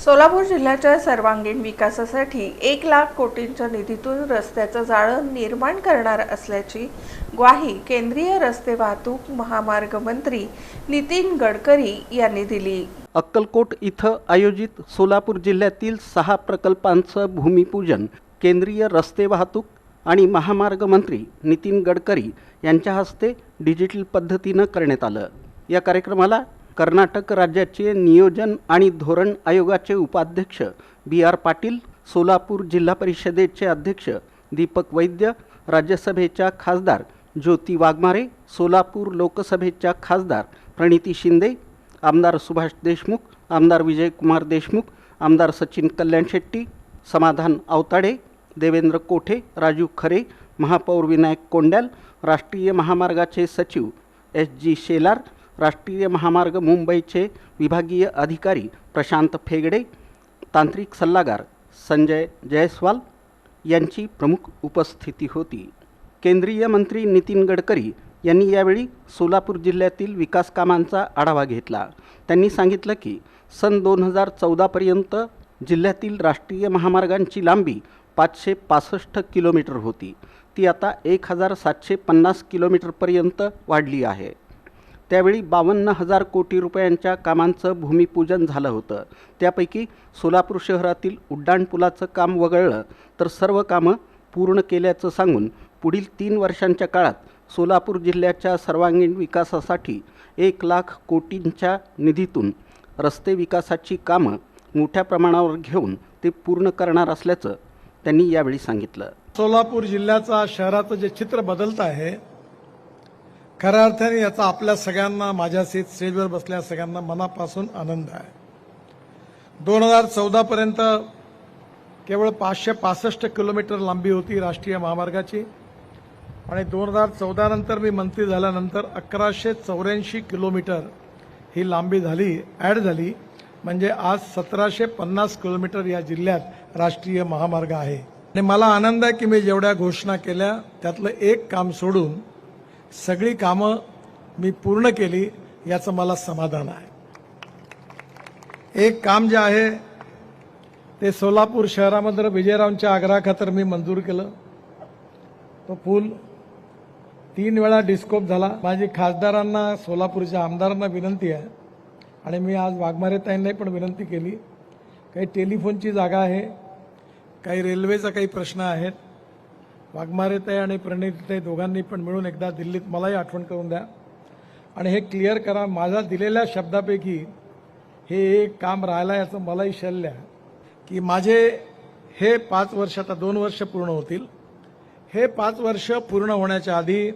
सोलापूर जिल्ह्याच्या सर्वांगीण विकासासाठी 1,00,000 कोटींच्या निधीतून रस्त्याचं जाळं निर्माण करणार असल्याची ग्वाही केंद्रीय रस्ते वाहतूक महामार्ग मंत्री नितीन गडकरी यांनी दिली। अक्कलकोट इथं आयोजित सोलापूर जिल्ह्यातील 6 प्रकल्पांचं भूमिपूजन केंद्रीय रस्ते वाहतूक आणि महामार्ग मंत्री नितीन गडकरी यांच्या हस्ते डिजिटल पद्धतीनं करण्यात आलं। या कार्यक्रमाला कर्नाटक राज्याचे नियोजन आणि धोरण आयोगाचे उपाध्यक्ष BR पाटील, सोलापूर जिल्हा परिषदेचे अध्यक्ष दीपक वैद्य, राज्यसभेच्या खासदार ज्योती वाघमारे, सोलापूर लोकसभेच्या खासदार प्रणिती शिंदे, आमदार सुभाष देशमुख, आमदार विजयकुमार देशमुख, आमदार सचिन कल्याण शेट्टी, समाधान आवताडे, देवेंद्र कोठे, राजू खरे, महापौर विनायक कोंड्याल, राष्ट्रीय महामार्गाचे सचिव SG शेलार, राष्ट्रीय महामार्ग मुंबईचे विभागीय अधिकारी प्रशांत फेगडे, तांत्रिक सल्लागार संजय जयस्वाल यांची प्रमुख उपस्थिती होती। केंद्रीय मंत्री नितीन गडकरी यांनी यावेळी सोलापूर जिल्ह्यातील विकास कामांचा आढावा घेतला। त्यांनी सांगितलं की सन 2014 पर्यंत जिल्ह्यातील राष्ट्रीय महामार्गांची लांबी 565 किलोमीटर होती, ती आता 1750 किलोमीटरपर्यंत वाढली आहे। त्यावेळी 52,000 कोटी रुपयांच्या कामांचं भूमिपूजन झालं होतं। त्यापैकी सोलापूर शहरातील उड्डाणपुलाचं काम वगळलं तर सर्व कामं पूर्ण केल्याचं सांगून पुढील 3 वर्षांच्या काळात सोलापूर जिल्ह्याच्या सर्वांगीण विकासासाठी 1,00,000 कोटींच्या निधीतून रस्ते विकासाची कामं मोठ्या प्रमाणावर घेऊन ते पूर्ण करणार असल्याचं त्यांनी यावेळी सांगितलं। सोलापूर जिल्ह्याचा शहराचं जे चित्र बदलत आहे, खऱ्या अर्थाने याचा आपल्या सगळ्यांना, माझ्या स्टेजवर बसलेल्या सगळ्यांना मनापासून आनंद आहे। 2014 पर्यंत केवळ 565 किलोमीटर लांबी होती राष्ट्रीय महामार्गाची आणि 2014 नंतर मी मंत्री झाल्यानंतर 1184 किलोमीटर ही लांबी झाली, ॲड झाली, म्हणजे आज 1750 किलोमीटर या जिल्ह्यात राष्ट्रीय महामार्ग आहे। आणि मला आनंद आहे की मी जेवढ्या घोषणा केल्या त्यातलं एक काम सोडून सगळी कामं मी पूर्ण केली, याचं मला समाधान आहे। एक काम जे आहे ते सोलापूर शहरामध्ये विजयरावांच्या आग्रहाखातर मी मंजूर केलं। तो पूल 3 वेळा डिस्कोप झाला। माझी खासदारांना, सोलापूरच्या आमदारांना विनंती आहे आणि मी आज वाघमारेताईंनाही पण विनंती केली, काही टेलिफोनची जागा आहे, काही रेल्वेचा काही प्रश्न आहेत। वाघमारेताई आणि प्रणितीताई दोघांनी पण मिळून एकदा दिल्लीत मलाही आठवण करून द्या आणि हे क्लिअर करा। माझ्या दिलेल्या शब्दापैकी हे एक काम राहिलं याचं मलाही शल्य आहे की माझे हे 5 वर्ष, आता 2 वर्ष पूर्ण होतील, हे 5 वर्ष पूर्ण होण्याच्या आधी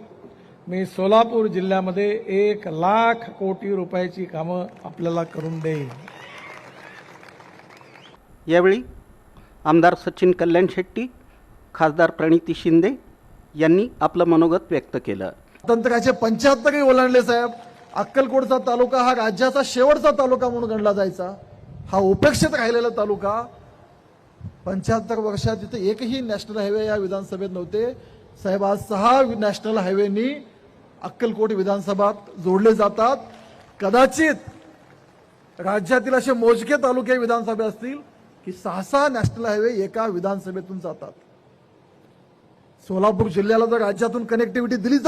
मी सोलापूर जिल्ह्यामध्ये 1,00,000 कोटी रुपयाची कामं आपल्याला करून देईन। यावेळी आमदार सचिन कल्याण शेट्टी, खासदार प्रणिती शिंदे यांनी आपलं मनोगत व्यक्त केलं। स्वातंत्र्याचे 75 ओलांडले साहेब। अक्कलकोटचा तालुका हा राज्याचा शेवटचा तालुका म्हणून गणला जायचा, हा उपेक्षित राहिलेला तालुका। 75 वर्षात तिथे एकही नॅशनल हायवे या विधानसभेत नव्हते साहेब। आज 6 नॅशनल हायवेनी अक्कलकोट विधानसभात जोडले जातात। कदाचित राज्यातील असे मोजके तालुके विधानसभे असतील की 6 नॅशनल हायवे एका विधानसभेतून जातात। सोलापूर जिल्ह्याला तर राज्यातून कनेक्टिव्हिटी दिलीच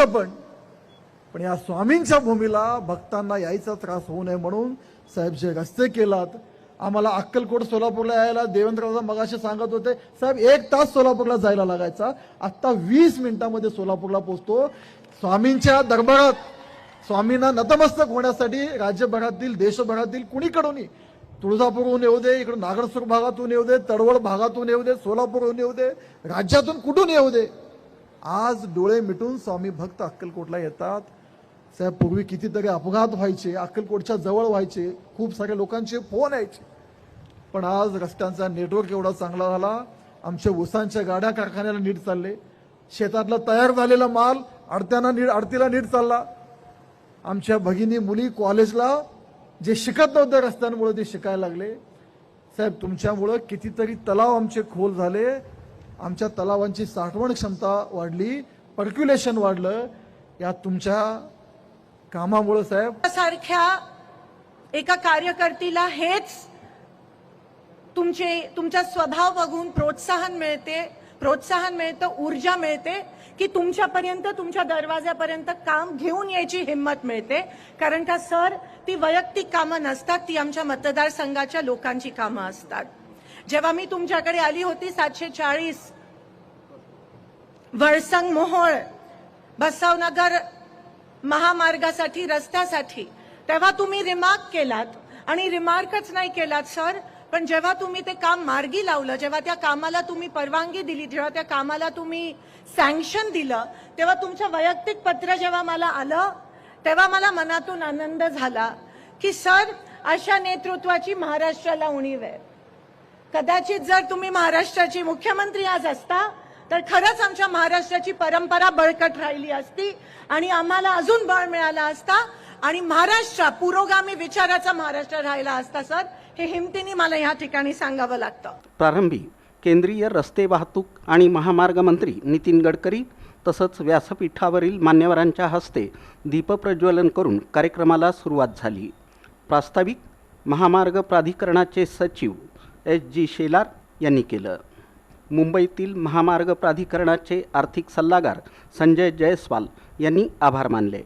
पण या स्वामींच्या भूमीला भक्तांना यायचा त्रास होऊ नये म्हणून साहेब जे रस्ते केलात, आम्हाला अक्कलकोट सोलापूरला यायला देवेंद्रराव मगाशी सांगत होते साहेब 1 तास सोलापूरला जायला लागायचा, आता 20 मिनिटांमध्ये सोलापूरला पोहोचतो। स्वामींच्या दरबारात स्वामींना नतमस्तक होण्यासाठी राज्यभरातील, देशभरातील कुणीकडूनही, तुळजापूरहून येऊ दे, इकडून नागरसूर भागातून येऊ दे, तडवळ भागातून येऊ दे, सोलापूरहून येऊ दे, राज्यातून कुठून येऊ दे, आज डोळे मिटून स्वामी भक्त अक्कलकोटला येतात। साहेब पूर्वी कितीतरी अपघात व्हायचे, अक्कलकोटच्या जवळ व्हायचे, खूप साऱ्या लोकांचे फोन यायचे, पण आज रस्त्यांचा नेटवर्क एवढा चांगला झाला, आमच्या ऊसांच्या गाड्या कारखान्याला नीट चालले, शेतातला तयार झालेला माल आडतीला नीट चालला, आमच्या भगिनी मुली कॉलेजला जे शिकत नव्हते रस्त्यांमुळे ते शिकायला लागले। साहेब तुमच्यामुळं कितीतरी तलाव आमचे खोल झाले, आमच्या तलावांची साठवण क्षमता वाढली, पर्क्युलेशन वाढलं, या तुमच्या कामामुळे साहेब। सारख्या एका कार्यकर्तीला हेच तुमचा स्वभाव बघून प्रोत्साहन मिळतं, ऊर्जा मिळते की तुमच्यापर्यंत, तुमच्या दरवाजापर्यंत काम घेऊन यायची हिंमत मिळते. कारण का सर, ती वैयक्तिक कामं नसतात, ती आमच्या मतदारसंघाच्या लोकांची कामं असतात. जेव्हा मी तुमच्याकडे आली होती 740 वळसंग मोहोळ बसवनगर महामार्गासाठी, रस्त्यासाठी, तेव्हा तुम्ही रिमार्क केलात. आणि रिमार्कच नाही केलात सर, पण जेव्हा तुम्ही ते काम मार्गी लावलं, जेव्हा त्या कामाला तुम्ही परवानगी दिली, जेव्हा त्या कामाला तुम्ही सँक्शन दिलं, तेव्हा तुमचं वैयक्तिक पत्र जेव्हा मला आलं, तेव्हा मला मनातून आनंद झाला की सर, अशा नेतृत्वाची महाराष्ट्राला उणीव आहे. कदाचित जर तुम्ही महाराष्ट्राचे मुख्यमंत्री आज असता तर खरंच आमच्या महाराष्ट्राची परंपरा बळकट राहिली असती आणि आम्हाला अजून बळ मिळालं असता आणि महाराष्ट्र पुरोगामी विचाराचा महाराष्ट्र राहिला असता सर. हे हिमतीने मला या ठिकाणी सांगावं लागतं. प्रारंभी केंद्रीय रस्ते वाहतूक आणि महामार्ग मंत्री नितीन गडकरी तसंच व्यासपीठावरील मान्यवरांच्या हस्ते दीपप्रज्वलन करून कार्यक्रमाला सुरुवात झाली. प्रास्ताविक महामार्ग प्राधिकरणाचे सचिव SG शेलार यांनी केलं. मुंबईतील महामार्ग प्राधिकरणाचे आर्थिक सल्लागार संजय जयस्वाल यांनी आभार मानले.